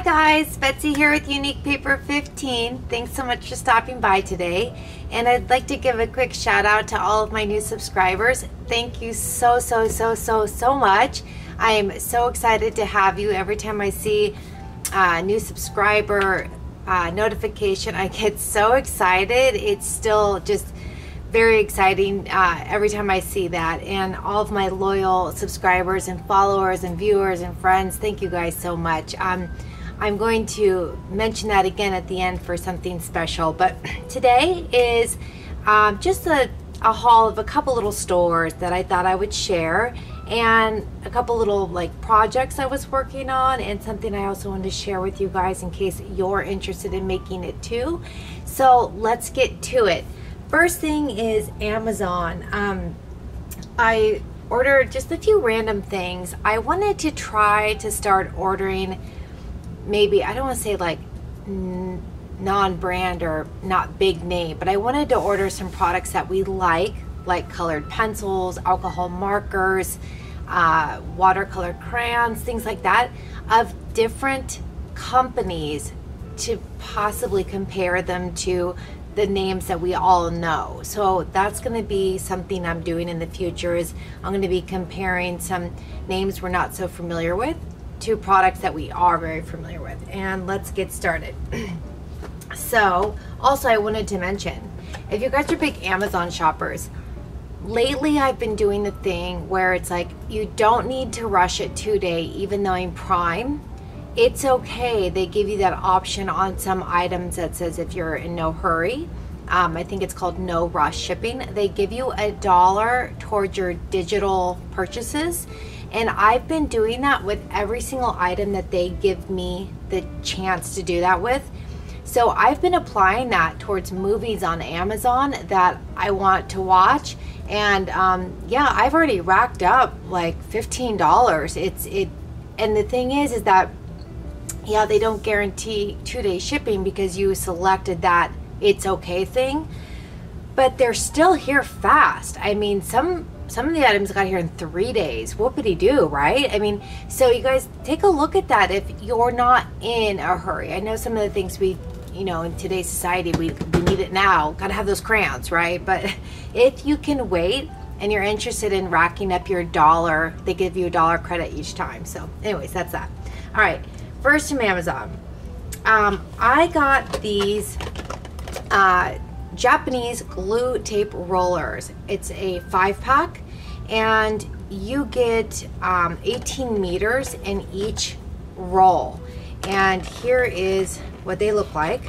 guys, Betsy here with Unique Paper 15. Thanks so much for stopping by today. And I'd like to give a quick shout out to all of my new subscribers. Thank you so much. I am so excited to have you. Every time I see a new subscriber notification, I get so excited. It's still just very exciting every time I see that. And all of my loyal subscribers and followers and viewers and friends, thank you guys so much. I'm going to mention that again at the end for something special, but today is just a haul of a couple little stores that I thought I would share, and a couple little like projects I was working on, and something I also wanted to share with you guys in case you're interested in making it too. So let's get to it. First thing is Amazon. I ordered just a few random things. I wanted to try to start ordering, maybe, I don't want to say like non-brand or not big name, but I wanted to order some products that we like colored pencils, alcohol markers, watercolor crayons, things like that, of different companies, to possibly compare them to the names that we all know. So that's going to be something I'm doing in the future, is I'm going to be comparing some names we're not so familiar with to products that we are very familiar with. And let's get started. So also I wanted to mention, if you guys are big Amazon shoppers, lately I've been doing the thing where it's like you don't need to rush it today, even though in Prime it's okay. They give you that option on some items that says if you're in no hurry, I think it's called no rush shipping, they give you $1 towards your digital purchases. And I've been doing that with every single item that they give me the chance to do that with. So I've been applying that towards movies on Amazon that I want to watch. And yeah, I've already racked up like $15. And the thing is that, yeah, they don't guarantee 2-day shipping because you selected that it's okay thing, but they're still here fast. I mean, some of the items got here in 3 days. Whoopity-doo, right? I mean, so you guys take a look at that if you're not in a hurry. I know some of the things we, you know, in today's society, we need it now. Gotta have those crayons, right? But if you can wait and you're interested in racking up your $1, they give you $1 credit each time. So anyways, that's that. All right, first from Amazon. I got these Japanese glue tape rollers. It's a 5-pack, and you get 18 meters in each roll. And here is what they look like.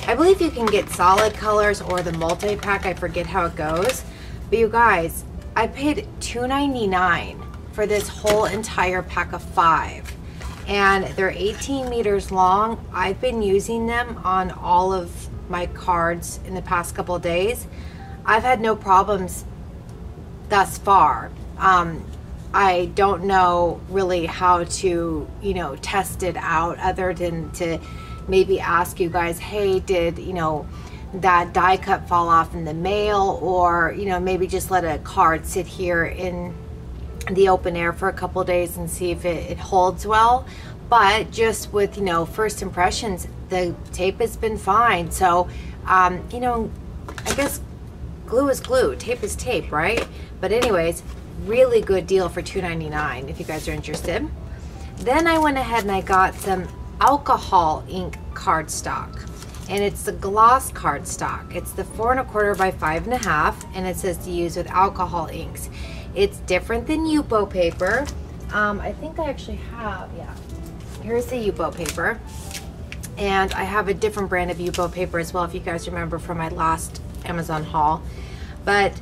I believe you can get solid colors or the multi-pack. I forget how it goes. But you guys, I paid $2.99 for this whole entire pack of 5. And they're 18 meters long. I've been using them on all of my cards in the past couple of days. I've had no problems thus far. I don't know really how to, you know, test it out other than to maybe ask you guys, hey, did, you know, that die cut fall off in the mail, or, you know, maybe just let a card sit here in the open air for a couple of days and see if it holds well. But just with, you know, first impressions, the tape has been fine. So you know, I guess glue is glue, tape is tape, right? But anyways, really good deal for $2.99 if you guys are interested. Then I went ahead and I got some alcohol ink cardstock, and it's the gloss cardstock. It's the 4 1/4 by 5 1/2, and it says to use with alcohol inks. It's different than Yupo paper. I think I actually have, yeah, here's the Yupo paper, and I have a different brand of Yupo paper as well, if you guys remember from my last Amazon haul. But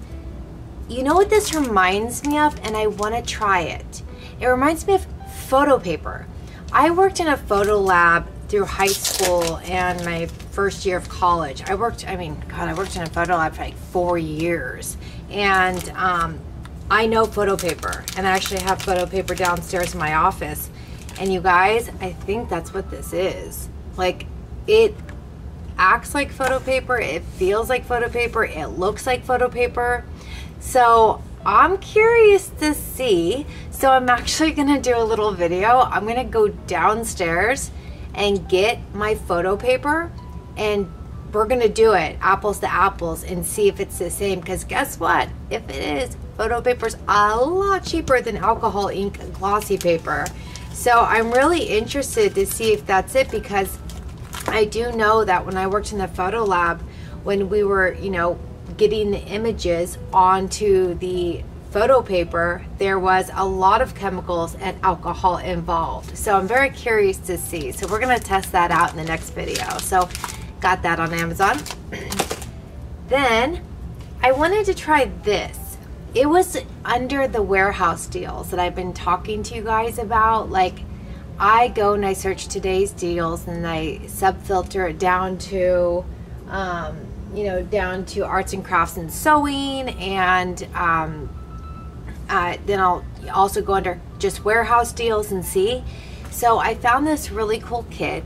you know what this reminds me of, and I want to try it. It reminds me of photo paper. I worked in a photo lab through high school and my first year of college. I worked in a photo lab for like 4 years, and I know photo paper, and I actually have photo paper downstairs in my office. And you guys, I think that's what this is. Like, it acts like photo paper, it feels like photo paper, it looks like photo paper. So I'm curious to see. So I'm actually gonna do a little video. I'm gonna go downstairs and get my photo paper, and we're gonna do it apples to apples and see if it's the same, because guess what, if it is, photo paper's a lot cheaper than alcohol ink glossy paper. So I'm really interested to see if that's it, because I do know that when I worked in the photo lab, when we were, you know, getting the images onto the photo paper, there was a lot of chemicals and alcohol involved. So I'm very curious to see. So we're gonna test that out in the next video. So got that on Amazon. Then I wanted to try this. It was under the warehouse deals that I've been talking to you guys about. Like, I go and I search today's deals and I sub-filter it down to, you know, down to arts and crafts and sewing, and then I'll also go under just warehouse deals and see. So I found this really cool kit.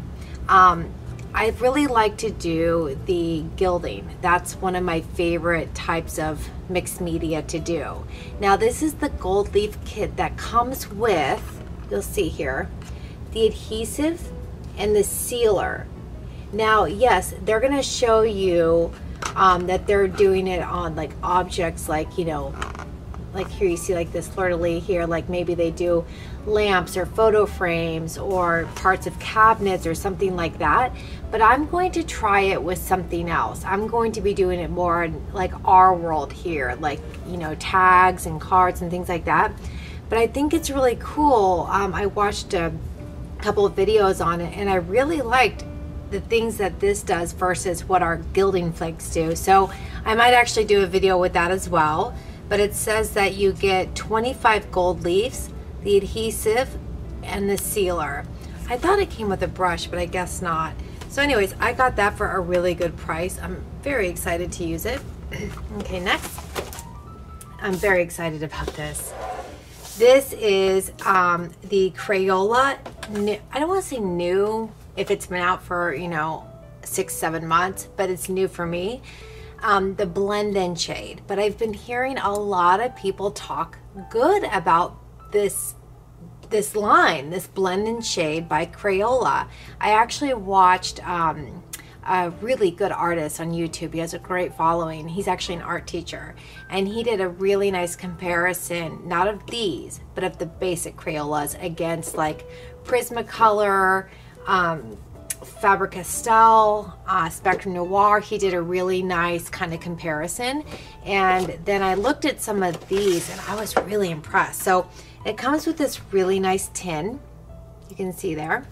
I really like to do the gilding. That's one of my favorite types of mixed media to do. Now this is the gold leaf kit that comes with, you'll see here, the adhesive and the sealer. Now yes, they're gonna show you that they're doing it on like objects, like, you know, like here you see like this fleur-de-lis here, like maybe they do lamps or photo frames or parts of cabinets or something like that. But I'm going to try it with something else. I'm going to be doing it more in like our world here, like, you know, tags and cards and things like that. But I think it's really cool. I watched a couple of videos on it and I really liked the things that this does versus what our gilding flakes do. So I might actually do a video with that as well. But it says that you get 25 gold leaves, the adhesive, and the sealer. I thought it came with a brush, but I guess not. So anyways, I got that for a really good price. I'm very excited to use it. Okay, next. I'm very excited about this. This is the Crayola. I don't want to say new if it's been out for, you know, 6-7 months, but it's new for me. The blend and shade. But I've been hearing a lot of people talk good about this line, this blend and shade by Crayola. I actually watched a really good artist on YouTube. He has a great following. He's actually an art teacher, and he did a really nice comparison, not of these, but of the basic Crayolas against like Prismacolor, Faber-Castell, Spectrum Noir. He did a really nice kind of comparison, and then I looked at some of these and I was really impressed. So it comes with this really nice tin, you can see there.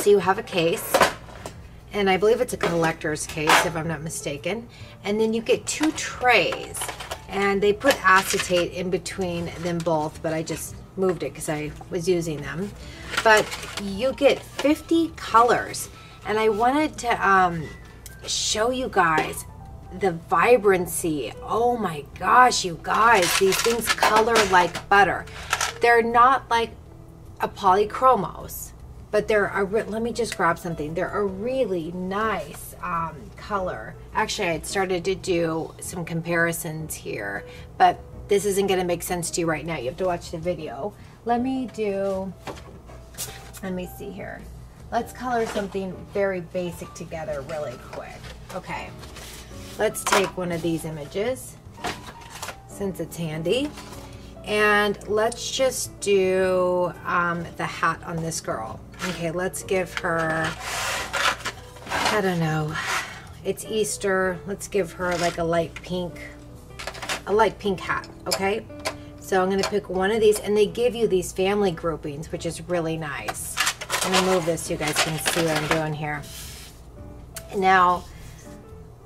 So you have a case, and I believe it's a collector's case if I'm not mistaken, and then you get 2 trays, and they put acetate in between them both, but I just moved it because I was using them. But you get 50 colors, and I wanted to show you guys the vibrancy. Oh my gosh, you guys, these things color like butter. They're not like a polychromos, but they're a let me just grab something. They're a really nice color. Actually, I had started to do some comparisons here, but this isn't going to make sense to you right now. You have to watch the video. Let me see here. Let's color something very basic together really quick. Okay, let's take one of these images since it's handy, and let's just do the hat on this girl. Okay, let's give her, I don't know, it's Easter. Let's give her like a light pink hat, okay? So I'm gonna pick one of these, and they give you these family groupings, which is really nice. I'm gonna move this so you guys can see what I'm doing here. Now,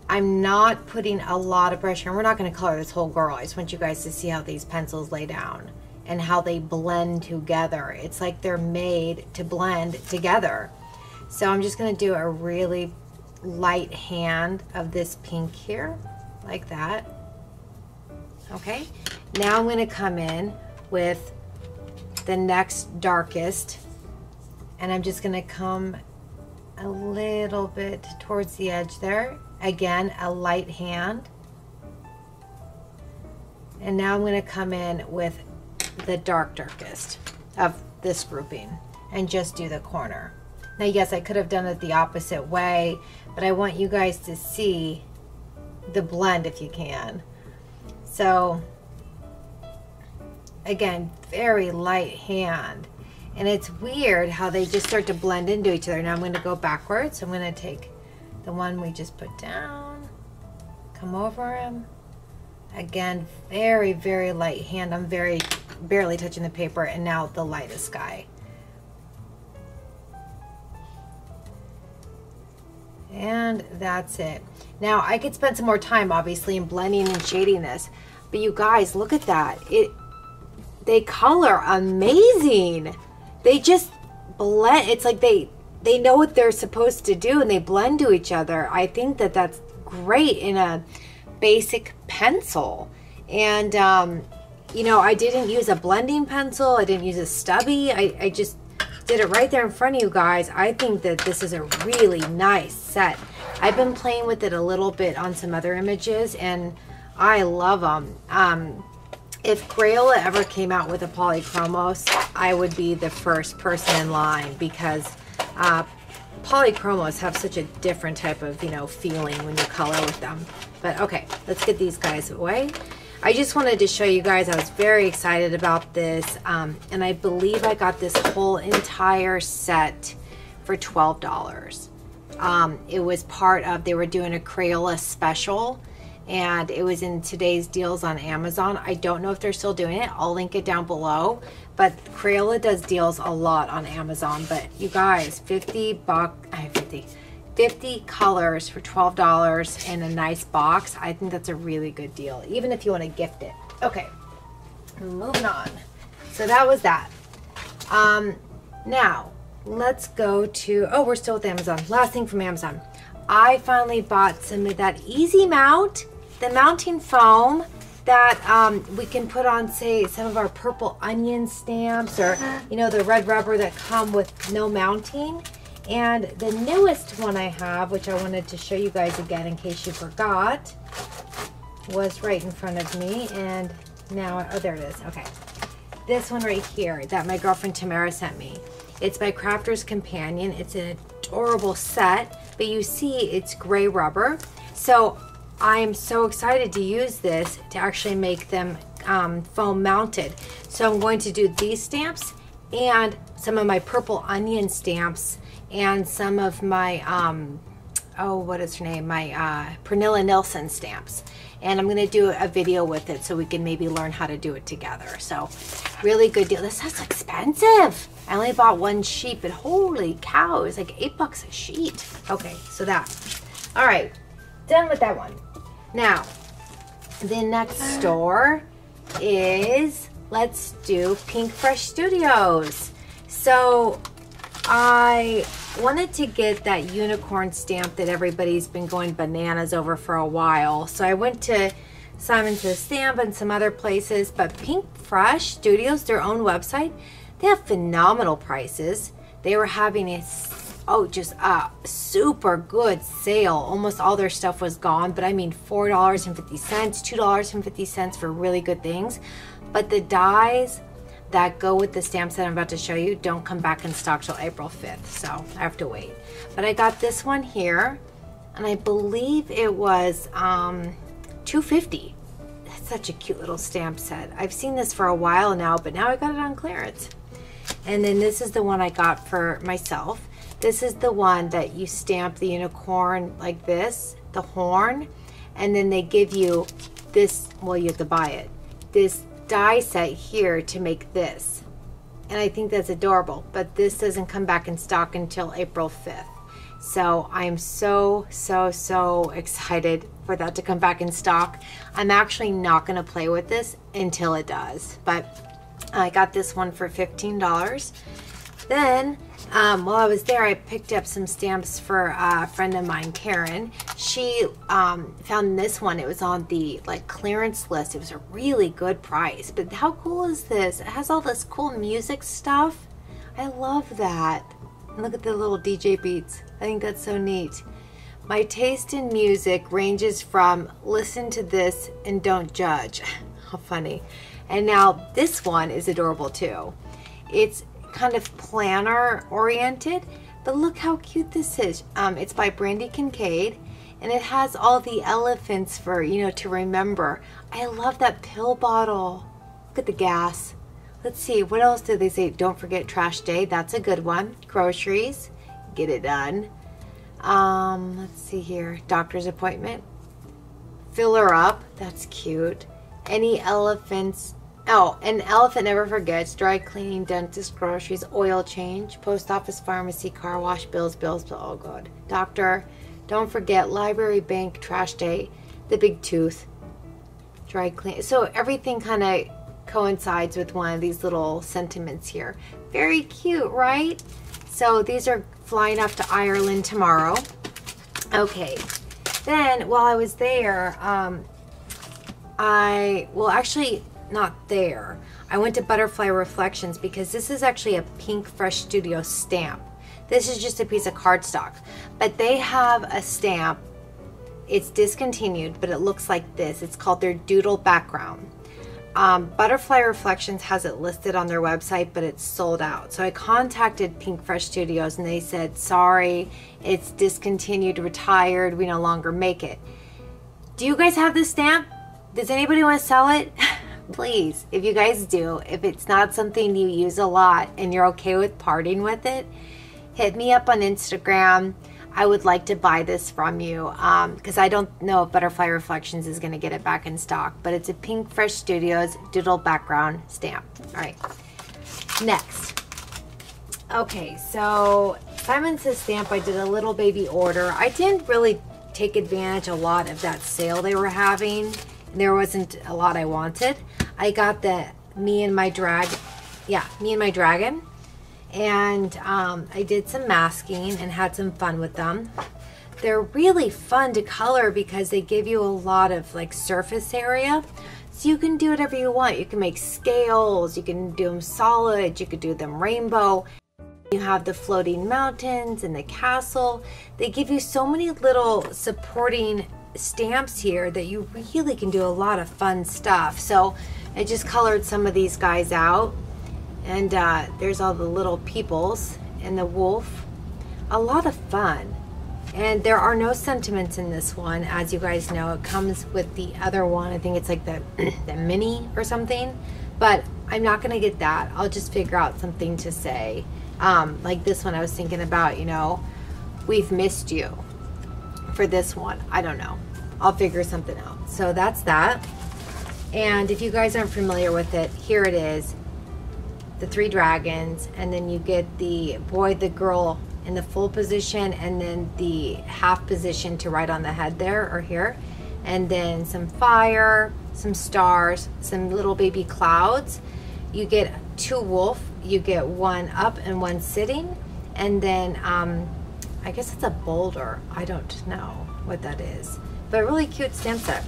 I'm not putting a lot of pressure, and we're not gonna color this whole girl. I just want you guys to see how these pencils lay down and how they blend together. It's like they're made to blend together. So I'm just gonna do a really light hand of this pink here, like that. Okay, now I'm gonna come in with the next darkest, and I'm just gonna come a little bit towards the edge there. Again, a light hand. And now I'm gonna come in with the darkest of this grouping and just do the corner. Now, yes, I could have done it the opposite way, but I want you guys to see the blend if you can. So, again, very light hand. And it's weird how they just start to blend into each other. Now I'm going to go backwards. I'm going to take the one we just put down, come over him. Again, very, very light hand. I'm barely touching the paper, and now the lightest guy. And that's it. Now I could spend some more time obviously in blending and shading this, but you guys, look at that. They color amazing. They just blend. It's like they know what they're supposed to do, and they blend to each other. I think that that's great in a basic pencil. And you know, I didn't use a blending pencil. I didn't use a stubby. I just did it right there in front of you guys. I think that this is a really nice set. I've been playing with it a little bit on some other images, and I love them. If Crayola ever came out with a polychromos, I would be the first person in line, because polychromos have such a different type of, you know, feeling when you color with them. But okay, let's get these guys away. I just wanted to show you guys, I was very excited about this, and I believe I got this whole entire set for $12. It was part of, they were doing a Crayola special, and it was in today's deals on Amazon. I don't know if they're still doing it. I'll link it down below, but Crayola does deals a lot on Amazon. But you guys, 50 colors for $12 in a nice box. I think that's a really good deal, even if you want to gift it. Okay, moving on. So that was that. Now let's go to, oh, we're still with Amazon. Last thing from Amazon. I finally bought some of that Easy Mount, the mounting foam that we can put on, say, some of our purple onion stamps, or, you know, the red rubber that come with no mounting. And the newest one I have, which I wanted to show you guys again in case you forgot, was right in front of me. And now, oh, there it is. Okay. This one right here that my girlfriend Tamara sent me. It's by Crafter's Companion. It's an adorable set, but you see it's gray rubber. So I am so excited to use this to actually make them foam mounted. So I'm going to do these stamps and some of my purple onion stamps and some of my, oh, what is her name? My Pernilla Nilsson stamps. And I'm going to do a video with it so we can maybe learn how to do it together. So really good deal. This is expensive. I only bought one sheet, but holy cow, it was like $8 a sheet. Okay, so that. All right, done with that one. Now, the next store is, let's do Pink Fresh Studios. So I wanted to get that unicorn stamp that everybody's been going bananas over for a while. So I went to Simon Says Stamp and some other places, but Pink Fresh Studios, their own website, they have phenomenal prices. They were having a, just a super good sale. Almost all their stuff was gone, but I mean $4.50, $2.50 for really good things. But the dies that go with the stamps that I'm about to show you don't come back in stock till April 5th, so I have to wait. But I got this one here, and I believe it was $2.50. That's such a cute little stamp set. I've seen this for a while now, but now I got it on clearance. And then this is the one I got for myself. This is the one that you stamp the unicorn like this, the horn, and then they give you this, well, you have to buy it, this die set here to make this. And I think that's adorable, but this doesn't come back in stock until April 5th. So I'm so excited for that to come back in stock. I'm actually not going to play with this until it does, but I got this one for $15. Then while I was there, I picked up some stamps for a friend of mine, Karen. She found this one. It was on the clearance list. It was a really good price. But how cool is this? It has all this cool music stuff. I love that. And look at the little DJ beats. I think that's so neat. My taste in music ranges from listen to this and don't judge. How funny. And now this one is adorable too. It's kind of planner oriented, But look how cute this is. It's by Brandy Kincaid, and it has all the elephants for, you know, to remember. I love that pill bottle. Look at the gas. Let's see, what else did they say? Don't forget trash day. That's a good one. Groceries. Get it done. Let's see here. Doctor's appointment. Fill her up. That's cute. Any elephants. Oh, an elephant never forgets. Dry cleaning, dentist, groceries, oil change, post office, pharmacy, car wash, bills. Oh, God. Doctor. Don't forget library, bank, trash day, the big tooth, dry clean. So everything kind of coincides with one of these little sentiments here. Very cute, right? So these are flying off to Ireland tomorrow. Okay. Then while I was there, actually not there. I went to Butterfly Reflections because this is actually a Pink Fresh Studio stamp. This is just a piece of cardstock, but they have a stamp. It's discontinued, but it looks like this. It's called their Doodle Background. Butterfly Reflections has it listed on their website, but it's sold out. So I contacted Pink Fresh Studios and they said, sorry, it's discontinued, retired, we no longer make it. Do you guys have this stamp? Does anybody want to sell it? Please, if you guys do, if it's not something you use a lot and you're okay with parting with it, hit me up on Instagram. I would like to buy this from you because I don't know if Butterfly Reflections is going to get it back in stock, but it's a Pink Fresh Studios Doodle Background stamp. All right, next. Okay, so Simon Says stamp, I did a little baby order. I didn't really take advantage a lot of that sale they were having. There wasn't a lot I wanted. I got the Me and My Dragon, and I did some masking and had some fun with them. They're really fun to color because they give you a lot of like surface area, so you can do whatever you want. You can make scales, you can do them solid, you could do them rainbow. You have the floating mountains and the castle. They give you so many little supporting stamps here that you really can do a lot of fun stuff. So I just colored some of these guys out. And there's all the little peoples and the wolf. A lot of fun. And there are no sentiments in this one. As you guys know, it comes with the other one. I think it's like the mini or something. But I'm not going to get that. I'll just figure out something to say. Like this one I was thinking about, you know, we've missed you. For this one, I don't know. I'll figure something out. So that's that. And if you guys aren't familiar with it, here it is. The 3 dragons, and then you get the boy, the girl in the full position, and then the half position to right on the head there or here, and then some fire, some stars, some little baby clouds. You get 2 wolf, you get 1 up and 1 sitting, and then I guess it's a boulder. I don't know what that is, but a really cute stamp set.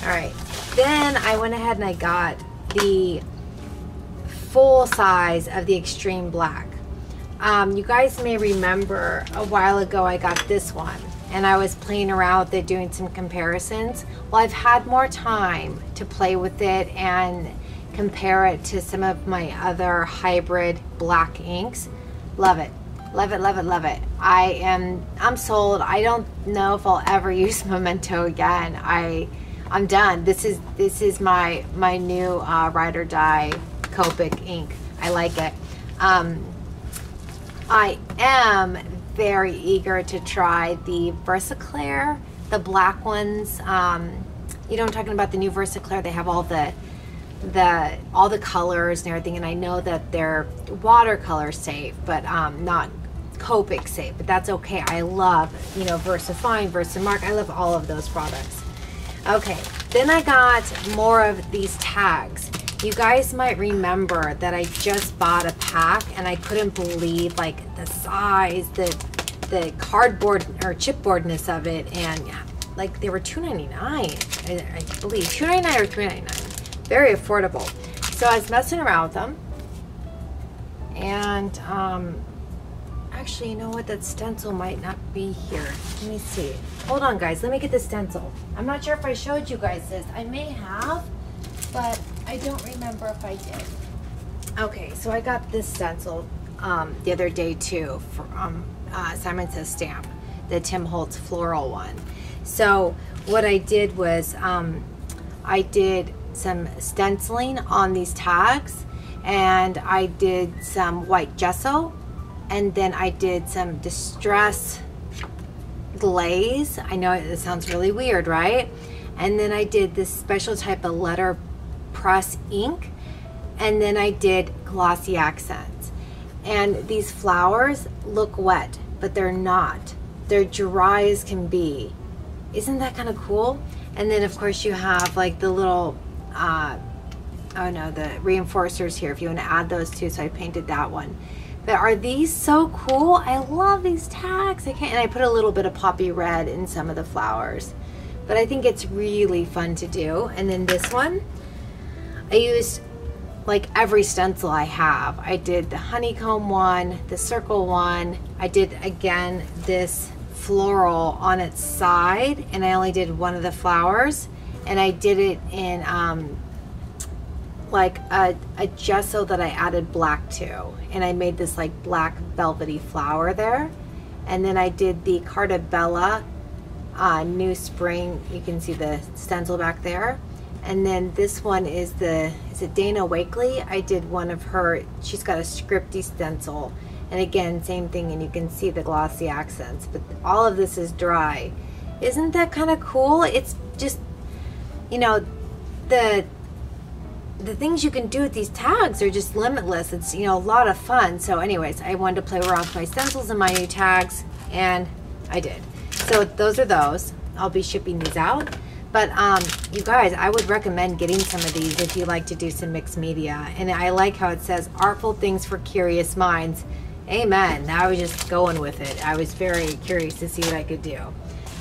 All right, then I went ahead and I got the full size of the Extreme Black. You guys may remember a while ago I got this one and I was playing around with it, doing some comparisons. Well, I've had more time to play with it and compare it to some of my other hybrid black inks. Love it. Love it, love it, love it. I'm sold. I don't know if I'll ever use Memento again. I'm done. This is my new Ride or Die Copic ink. I like it. I am very eager to try the Versaclear, the black ones. You know, I'm talking about the new Versaclear. They have all the colors and everything, and I know that they're watercolor safe, but not Copic safe, but that's okay. I love, you know, VersaFine, VersaMark. I love all of those products. Okay, then I got more of these tags. You guys might remember that I just bought a pack and I couldn't believe like the size, the cardboard or chipboardness of it, and like they were $2.99, I believe, $2.99 or $3.99. Very affordable. So I was messing around with them, and actually, you know what? That stencil might not be here. Let me see. Hold on, guys. Let me get the stencil. I'm not sure if I showed you guys this. I may have, but I don't remember if I did. Okay, so I got this stencil the other day too Simon Says stamp, the Tim Holtz floral one. So what I did was I did some stenciling on these tags, and I did some white gesso, and then I did some distress glaze. I know it sounds really weird, right? And then I did this special type of letter press ink, and then I did glossy accents. And these flowers look wet, but they're not. They're dry as can be. Isn't that kind of cool? And then of course you have like the little oh no, the reinforcers here if you want to add those too. So I painted that one. But are these so cool? I love these tags. And I put a little bit of poppy red in some of the flowers. But I think it's really fun to do. And then this one, I used like every stencil I have. I did the honeycomb one, the circle one. I did again this floral on its side, and I only did one of the flowers, and I did it in like a gesso that I added black to, and I made this like black velvety flower there. And then I did the Carta Bella New Spring. You can see the stencil back there. And then this one is it Dana Wakely? I did one of her, she's got a scripty stencil. And again, same thing, and you can see the glossy accents, but all of this is dry. Isn't that kind of cool? It's just, you know, the things you can do with these tags are just limitless. It's, you know, a lot of fun. So anyways, I wanted to play around with my stencils and my new tags, and I did. So those are those. I'll be shipping these out. But you guys, I would recommend getting some of these if you like to do some mixed media. And I like how it says artful things for curious minds. Amen. I was just going with it. I was very curious to see what I could do.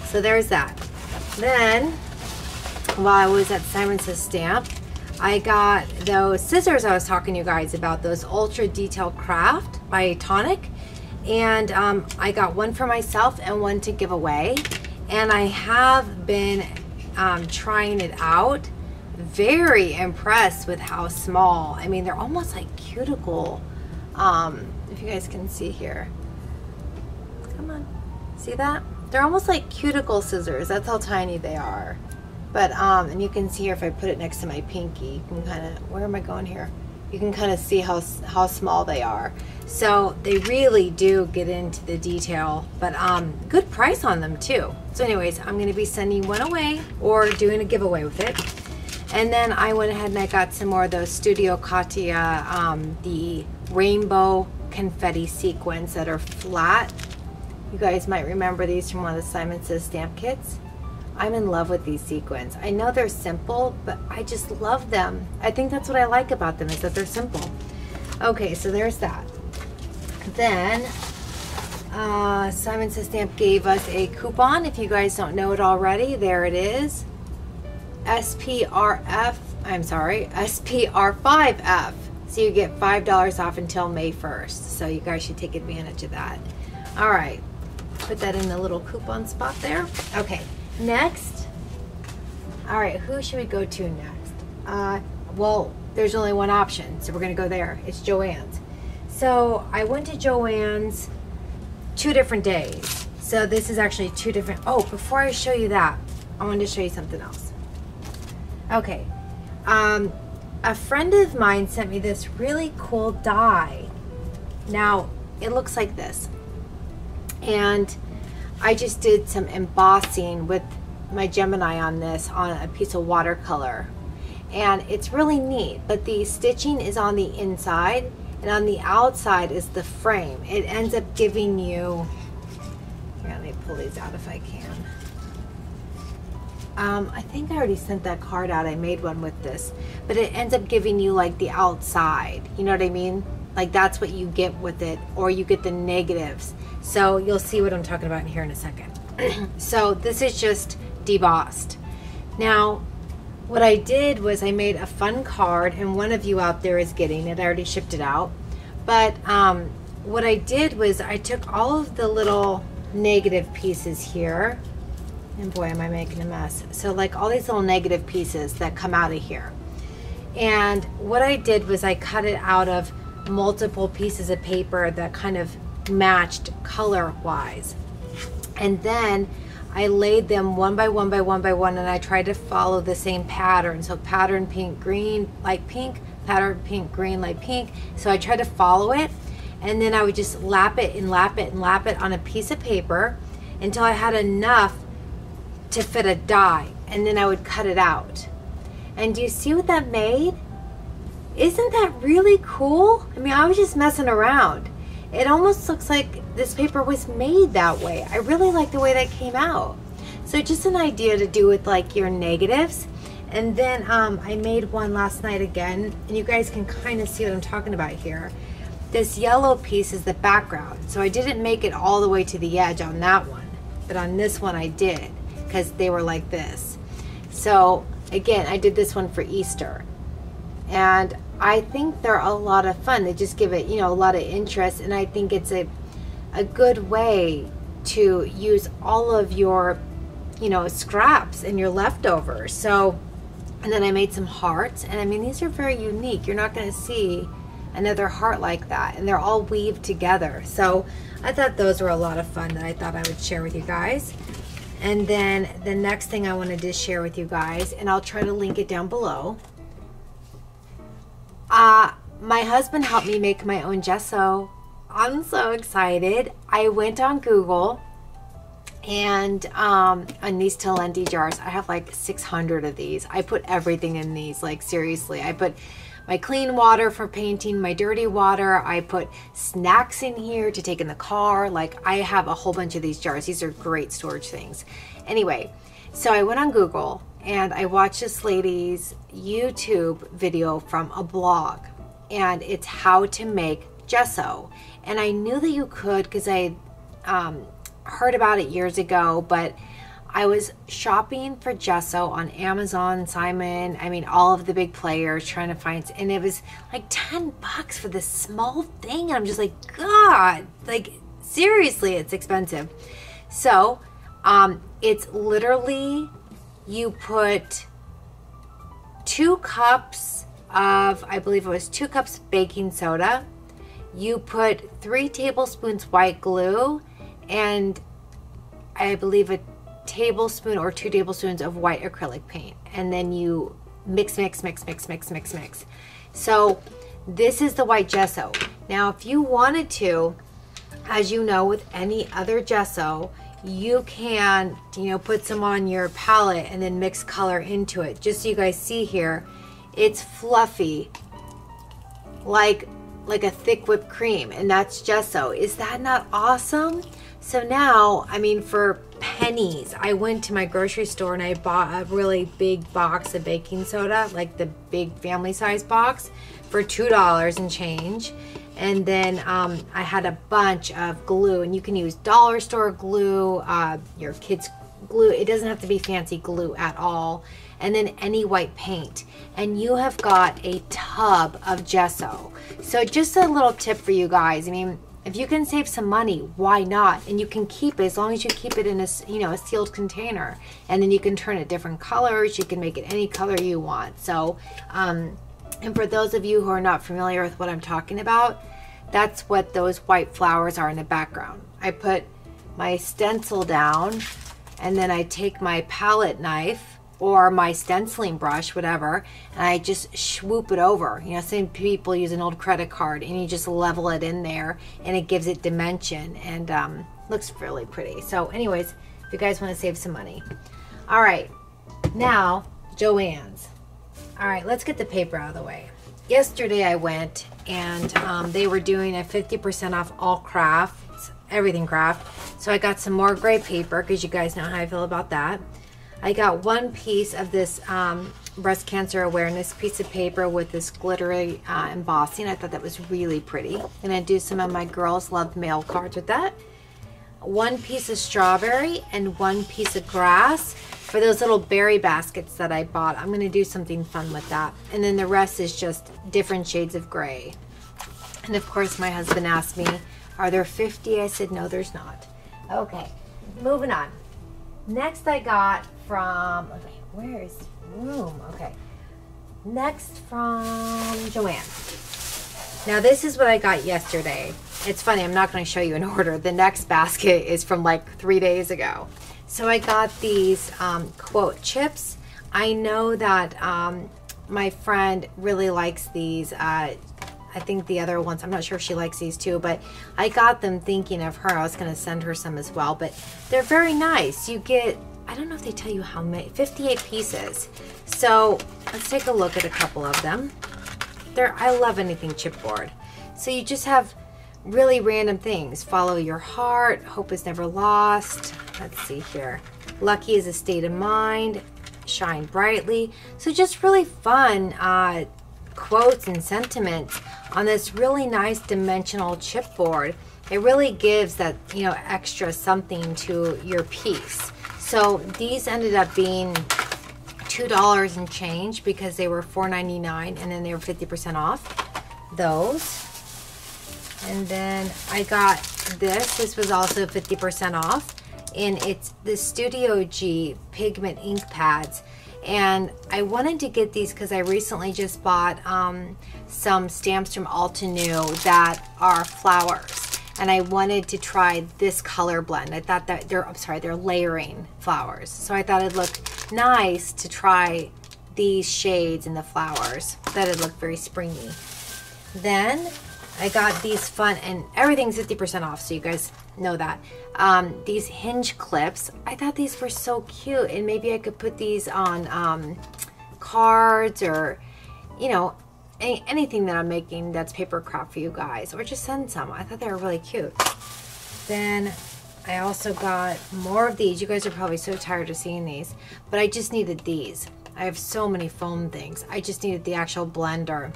So there's that. Then, while I was at Simon Says Stamp, I got those scissors I was talking to you guys about, those Ultra Detail Craft by Tonic. And I got one for myself and one to give away. And I have been trying it out. Very impressed with how small. I mean, they're almost like cuticle. If you guys can see here. Come on. See that? They're almost like cuticle scissors. That's how tiny they are. But, and you can see here if I put it next to my pinky, you can kind of, where am I going here? You can kind of see how small they are. So they really do get into the detail, but good price on them too. So anyways, I'm going to be sending one away or doing a giveaway with it. And then I went ahead and I got some more of those Studio Katia, the rainbow confetti sequins that are flat. You guys might remember these from one of the Simon Says stamp kits. I'm in love with these sequins. I know they're simple, but I just love them. I think that's what I like about them, is that they're simple. Okay, so there's that. Then Simon Says Stamp gave us a coupon. If you guys don't know it already, there it is. SPRF, I'm sorry, SPR5F. So you get $5 off until May 1st. So you guys should take advantage of that. All right, put that in the little coupon spot there. Okay, next. All right, who should we go to next? Well, there's only one option, so we're gonna go there. It's Joann's. So I went to Joann's 2 different days. So this is actually 2 different, oh, before I show you that, I wanted to show you something else. Okay, a friend of mine sent me this really cool die. Now, it looks like this. And I just did some embossing with my Gemini on this on a piece of watercolor. And it's really neat, but the stitching is on the inside, and on the outside is the frame. It ends up giving you, here, let me pull these out if I can. I think I already sent that card out. I made one with this, but it ends up giving you like the outside. You know what I mean? Like that's what you get with it, or you get the negatives. So you'll see what I'm talking about here in a second. So this is just debossed. Now, what I did was I made a fun card, and one of you out there is getting it. I already shipped it out. But what I did was I took all of the little negative pieces here, and boy, am I making a mess. So like all these little negative pieces that come out of here. And what I did was I cut it out of multiple pieces of paper that kind of matched color wise. And then I laid them one by one by one by one, and I tried to follow the same pattern. So pattern pink, green, light pink, pattern pink, green, light pink. So I tried to follow it, and then I would just lap it and lap it and lap it on a piece of paper until I had enough to fit a die, and then I would cut it out. And do you see what that made? Isn't that really cool? I mean, I was just messing around. It almost looks like this paper was made that way. I really like the way that came out. So just an idea to do with like your negatives. And then I made one last night again, and you guys can kind of see what I'm talking about here. This yellow piece is the background. So I didn't make it all the way to the edge on that one, but on this one I did, because they were like this. So again, I did this one for Easter, and I think they're a lot of fun. They just give it, you know, a lot of interest, and I think it's a good way to use all of your, you know, scraps and your leftovers. So, and then I made some hearts, and I mean, these are very unique. You're not going to see another heart like that, and they're all weaved together. So I thought those were a lot of fun that I thought I would share with you guys. And then the next thing I wanted to share with you guys, and I'll try to link it down below. My husband helped me make my own gesso. I'm so excited. I went on Google, and on these Talenti jars, I have like 600 of these. I put everything in these, like seriously. I put my clean water for painting, my dirty water. I put snacks in here to take in the car. Like, I have a whole bunch of these jars. These are great storage things. Anyway, so I went on Google and I watched this lady's YouTube video from a blog, and it's how to make gesso. And I knew that you could, because I heard about it years ago, but I was shopping for gesso on Amazon, Simon, I mean, all of the big players, trying to find, and it was like $10 for this small thing. And I'm just like, God, like seriously, it's expensive. So it's literally, you put 2 cups of, I believe it was 2 cups baking soda. You put 3 tablespoons white glue, and I believe a tablespoon or 2 tablespoons of white acrylic paint, and then you mix, mix, mix, mix, mix, mix, mix. So this is the white gesso. Now, if you wanted to, as you know, with any other gesso, you can, you know, put some on your palette and then mix color into it. Just so you guys see here, it's fluffy, like a thick whipped cream, and that's gesso. Is that not awesome? So now, I mean, for pennies, I went to my grocery store and I bought a really big box of baking soda, like the big family size box, for $2 and change. And then I had a bunch of glue, and you can use dollar store glue, your kids' glue. It doesn't have to be fancy glue at all. And then any white paint. And you have got a tub of gesso. So just a little tip for you guys. I mean, if you can save some money, why not? And you can keep it, as long as you keep it in a, you know, a sealed container. And then you can turn it different colors. You can make it any color you want. So, and for those of you who are not familiar with what I'm talking about, that's what those white flowers are in the background. I put my stencil down, and then I take my palette knife or my stenciling brush, whatever, and I just swoop it over. You know, some people use an old credit card, and you just level it in there, and it gives it dimension, and looks really pretty. So anyways, if you guys want to save some money. All right, now Joann's. All right, let's get the paper out of the way. Yesterday I went, and they were doing a 50% off all crafts, everything craft. So I got some more gray paper, because you guys know how I feel about that. I got 1 piece of this breast cancer awareness piece of paper with this glittery embossing. I thought that was really pretty. And I do some of my girls love mail cards with that. 1 piece of strawberry and 1 piece of grass for those little berry baskets that I bought. I'm going to do something fun with that. And then the rest is just different shades of gray. And of course my husband asked me, are there 50? I said, no, there's not. Okay, moving on. Next I got from, okay, where is room? Okay, next from Joann. Now this is what I got yesterday. it's funny, I'm not going to show you in order. The next basket is from like 3 days ago. So I got these quote chips. I know that my friend really likes these. I think the other ones, I'm not sure if she likes these too, but I got them thinking of her. I was going to send her some as well, but they're very nice. You get, I don't know if they tell you how many, 58 pieces. So let's take a look at a couple of them. I love anything chipboard. So you just have really random things. Follow your heart, hope is never lost. Let's see here. Lucky is a state of mind, shine brightly. So just really fun quotes and sentiments on this really nice dimensional chipboard. It really gives that, you know, extra something to your piece. So these ended up being $2 and change because they were $4.99 and then they were 50% off those. And then I got this. This was also 50% off, and it's the Studio G pigment ink pads. And I wanted to get these because I recently just bought some stamps from Altenew that are flowers, and I wanted to try this color blend. I thought that they're layering flowers, so I thought it'd look nice to try these shades in the flowers. That it'd look very springy. Then I got these fun, and everything's 50% off, so you guys know that. These hinge clips. I thought these were so cute, and maybe I could put these on cards, or, you know, anything that I'm making that's paper craft for you guys, or just send some. I thought they were really cute. Then I also got more of these. You guys are probably so tired of seeing these, but I just needed these. I have so many foam things. I just needed the actual blender,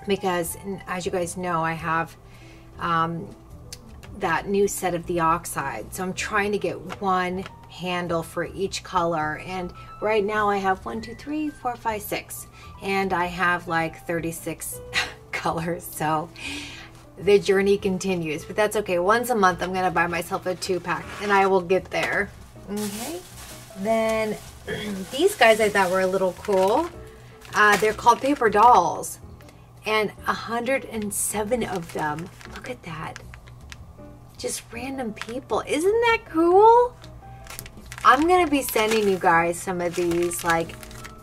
because as you guys know, I have that new set of the oxide, so I'm trying to get one handle for each color, and right now I have 1, 2, 3, 4, 5, 6, and I have like 36 colors, so the journey continues, but that's okay. Once a month I'm gonna buy myself a 2-pack, and I will get there. Okay, then these guys I thought were a little cool. They're called paper dolls, and 107 of them. Look at that. Just random people. Isn't that cool? I'm gonna be sending you guys some of these like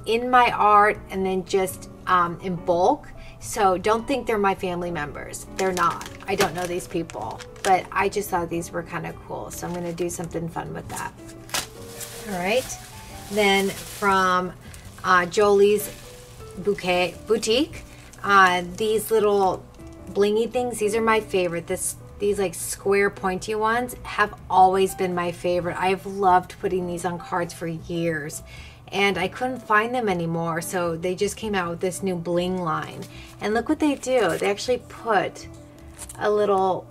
in my art, and then just in bulk. So don't think they're my family members. They're not. I don't know these people, but I just thought these were kind of cool. So I'm gonna do something fun with that. All right. Then from Jolie's Boutique, these little blingy things, these are my favorite. These like square pointy ones have always been my favorite. I've loved putting these on cards for years, and I couldn't find them anymore, so they just came out with this new bling line. And look what they do. They actually put a little,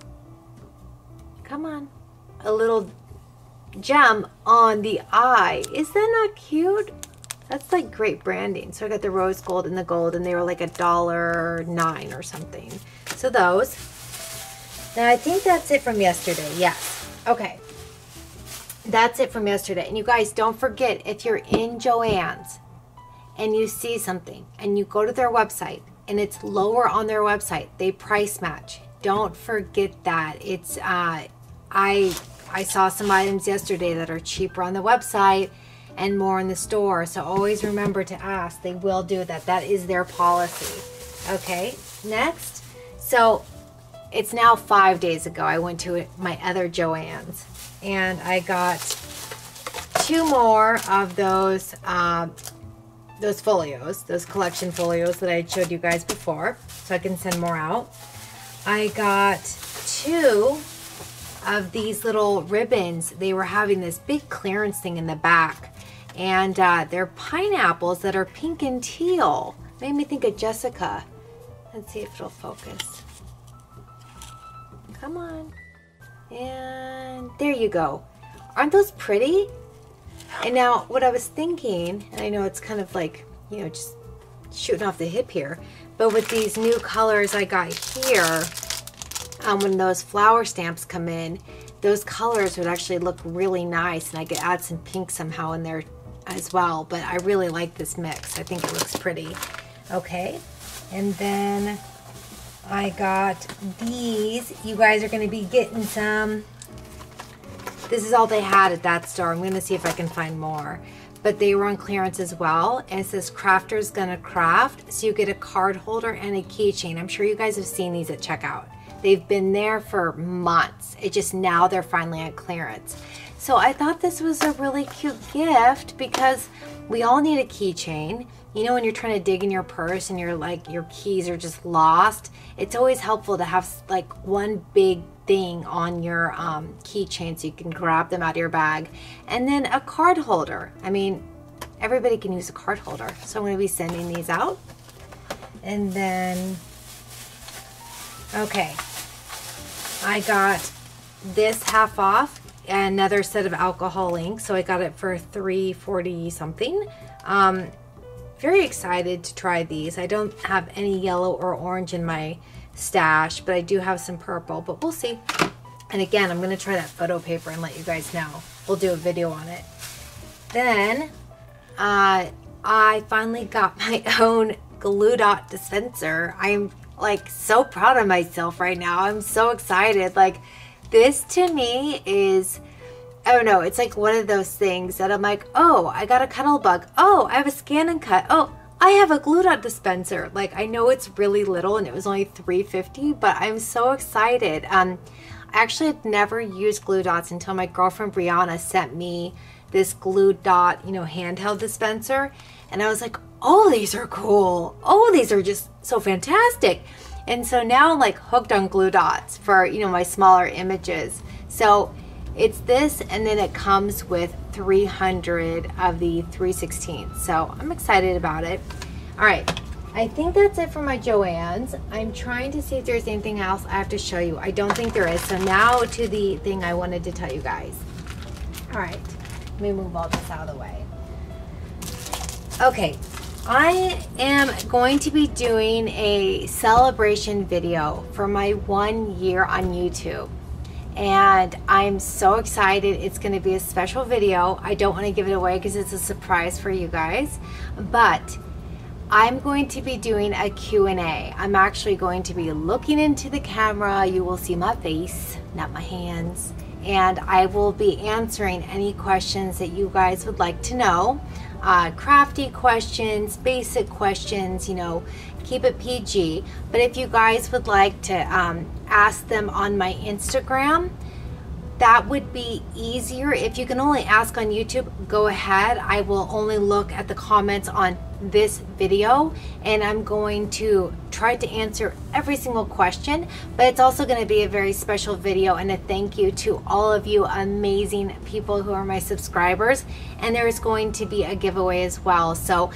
a little gem on the eye. Is that not cute? That's like great branding. So I got the rose gold and the gold, and they were like $1.09 or something. So those. Now I think that's it from yesterday. Yes. Okay. That's it from yesterday. And you guys, don't forget, if you're in Joann's and you see something and you go to their website and it's lower on their website, they price match. Don't forget that. It's I saw some items yesterday that are cheaper on the website and more in the store, so always remember to ask. They will do that. That is their policy. Okay, next. So it's now 5 days ago I went to my other Joann's, and I got 2 more of those folios, those collection folios that I showed you guys before, so I can send more out. I got 2 of these little ribbons. They were having this big clearance thing in the back, and they're pineapples that are pink and teal. Made me think of Jessica. Let's see if it'll focus. Come on. And there you go. Aren't those pretty? And now what I was thinking, and I know it's kind of like, you know, just shooting off the hip here, but with these new colors I got here, when those flower stamps come in, those colors would actually look really nice, and I could add some pink somehow in there as well. But I really like this mix. I think it looks pretty. Okay, and then I got these. You guys are going to be getting some. This is all they had at that store. I'm going to see if I can find more. But they were on clearance as well. And it says Crafter's Gonna Craft. So you get a card holder and a keychain. I'm sure you guys have seen these at checkout. They've been there for months. It just now they're finally on clearance. So I thought this was a really cute gift because we all need a keychain. You know, when you're trying to dig in your purse and you're like, your keys are just lost, it's always helpful to have like one big thing on your keychain so you can grab them out of your bag. And then a card holder. I mean, everybody can use a card holder. So I'm going to be sending these out. And then, okay, I got this half off, another set of alcohol inks. So I got it for $3.40 something. Very excited to try these. I don't have any yellow or orange in my stash, but I do have some purple, but we'll see. And again, I'm going to try that photo paper and let you guys know. We'll do a video on it. Then I finally got my own glue dot dispenser. I'm like so proud of myself right now. I'm so excited. Like, this to me is, I don't know, it's like one of those things that I'm like, oh, I got a cuddle bug. Oh, I have a scan and cut. Oh, I have a glue dot dispenser. Like, I know it's really little and it was only $3.50, but I'm so excited. I actually had never used glue dots until my girlfriend Brianna sent me this glue dot, you know, handheld dispenser. And I was like, oh, these are cool. Oh, these are just so fantastic. And so now I'm like hooked on glue dots for, you know, my smaller images. So it's this, and then it comes with 300 of the 3/16. So I'm excited about it. All right, I think that's it for my Joann's. I'm trying to see if there's anything else I have to show you. I don't think there is. So now to the thing I wanted to tell you guys. All right, let me move all this out of the way. Okay, I am going to be doing a celebration video for my 1 year on YouTube. And I'm so excited. It's going to be a special video. I don't want to give it away because it's a surprise for you guys, but I'm going to be doing a Q&A. I'm actually going to be looking into the camera. You will see my face, not my hands, and I will be answering any questions that you guys would like to know. Crafty questions, basic questions, you know, keep it PG. But if you guys would like to ask them on my Instagram, that would be easier. If you can only ask on YouTube, go ahead. I will only look at the comments on this video, and I'm going to try to answer every single question, but it's also going to be a very special video and a thank you to all of you amazing people who are my subscribers, and there is going to be a giveaway as well. So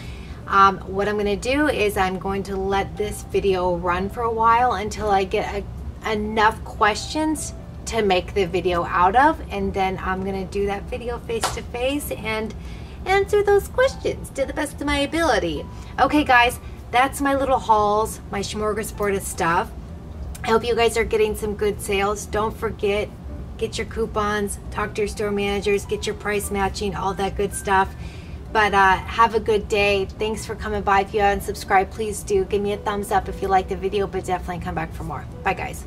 what I'm going to do is I'm going to let this video run for a while until I get enough questions to make the video out of, and then I'm going to do that video face to face and answer those questions to the best of my ability. Okay guys, that's my little hauls, my smorgasbord of stuff. I hope you guys are getting some good sales. Don't forget, get your coupons, talk to your store managers, get your price matching, all that good stuff. But have a good day. Thanks for coming by. If you haven't subscribed, please do give me a thumbs up if you like the video, but definitely come back for more. Bye guys.